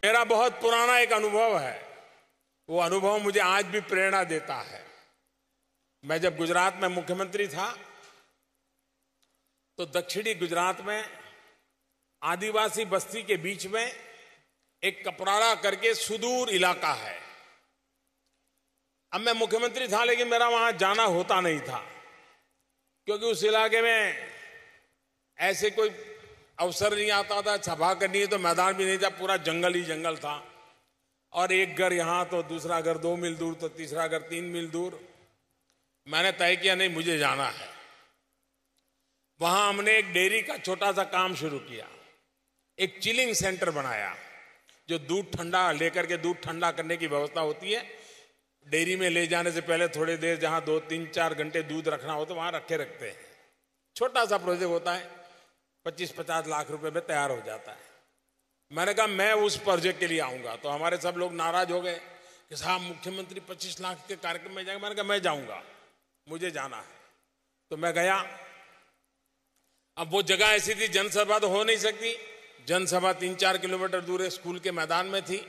मेरा बहुत पुराना एक अनुभव है, वो अनुभव मुझे आज भी प्रेरणा देता है। मैं जब गुजरात में मुख्यमंत्री था तो दक्षिणी गुजरात में आदिवासी बस्ती के बीच में एक कपराड़ा करके सुदूर इलाका है। अब मैं मुख्यमंत्री था लेकिन मेरा वहां जाना होता नहीं था, क्योंकि उस इलाके में ऐसे कोई अवसर नहीं आता था। सभा करनी है तो मैदान भी नहीं था, पूरा जंगल ही जंगल था। और एक घर यहां तो दूसरा घर 2 मील दूर तो तीसरा घर 3 मील दूर। मैंने तय किया नहीं, मुझे जाना है। वहां हमने एक डेयरी का छोटा सा काम शुरू किया, एक चिलिंग सेंटर बनाया, जो दूध ठंडा लेकर के दूध ठंडा करने की व्यवस्था होती है। डेयरी में ले जाने से पहले थोड़ी देर जहां 2, 3, 4 घंटे दूध रखना हो तो वहां रखते हैं। छोटा सा प्रोजेक्ट होता है, 25-50 लाख रुपए में तैयार हो जाता है। मैंने कहा मैं उस प्रोजेक्ट के लिए आऊंगा, तो हमारे सब लोग नाराज हो गए कि साहब मुख्यमंत्री 25 लाख के कार्यक्रम में जाएंगे। मैंने कहा मैं जाऊंगा, मुझे जाना है। तो मैं गया। अब वो जगह ऐसी थी, जनसभा तो हो नहीं सकती। जनसभा 3-4 किलोमीटर दूर स्कूल के मैदान में थी।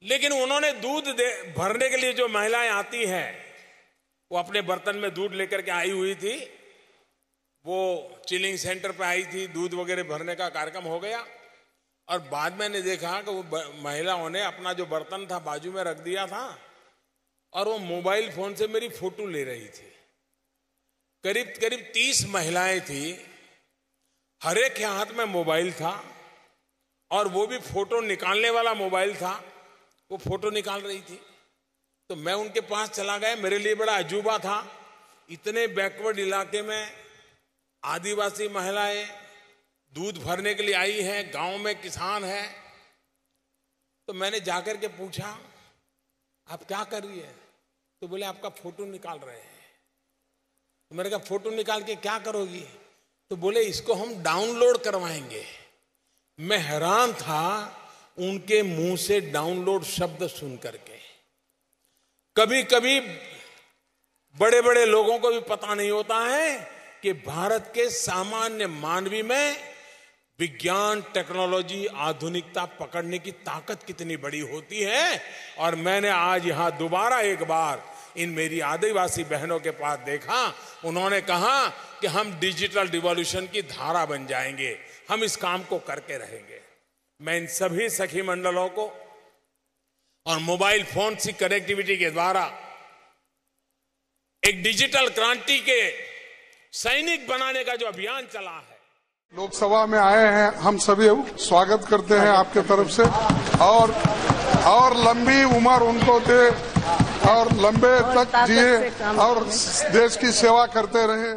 लेकिन उन्होंने दूध भरने के लिए जो महिलाएं आती हैं, वो अपने बर्तन में दूध लेकर के आई हुई थी। वो चिलिंग सेंटर पे आई थी, दूध वगैरह भरने का कार्यक्रम हो गया। और बाद में मैंने देखा कि वो महिलाओं ने अपना जो बर्तन था बाजू में रख दिया था और वो मोबाइल फोन से मेरी फोटो ले रही थी। करीब 30 महिलाएं थी, हर एक के हाथ में मोबाइल था और वो भी फोटो निकालने वाला मोबाइल था। वो फोटो निकाल रही थी। तो मैं उनके पास चला गया। मेरे लिए बड़ा अजूबा था, इतने बैकवर्ड इलाके में आदिवासी महिलाएं दूध भरने के लिए आई हैं, गांव में किसान है। तो मैंने जाकर के पूछा आप क्या कर रही है? तो बोले आपका फोटो निकाल रहे हैं। तो मैंने कहा फोटो निकाल के क्या करोगी? तो बोले इसको हम डाउनलोड करवाएंगे। मैं हैरान था उनके मुंह से डाउनलोड शब्द सुन करके। कभी कभी बड़े बड़े लोगों को भी पता नहीं होता है कि भारत के सामान्य मानवी में विज्ञान, टेक्नोलॉजी, आधुनिकता पकड़ने की ताकत कितनी बड़ी होती है। और मैंने आज यहां दोबारा एक बार इन मेरी आदिवासी बहनों के पास देखा। उन्होंने कहा कि हम डिजिटल रिवॉल्यूशन की धारा बन जाएंगे, हम इस काम को करके रहेंगे। मैं इन सभी सखी मंडलों को और मोबाइल फोन की कनेक्टिविटी के द्वारा एक डिजिटल क्रांति के सैनिक बनाने का जो अभियान चला है, लोकसभा में आए हैं, हम सभी स्वागत करते हैं आपके तरफ से। और लंबी उम्र उनको दे और लंबे तक जिए और देश की सेवा करते रहे।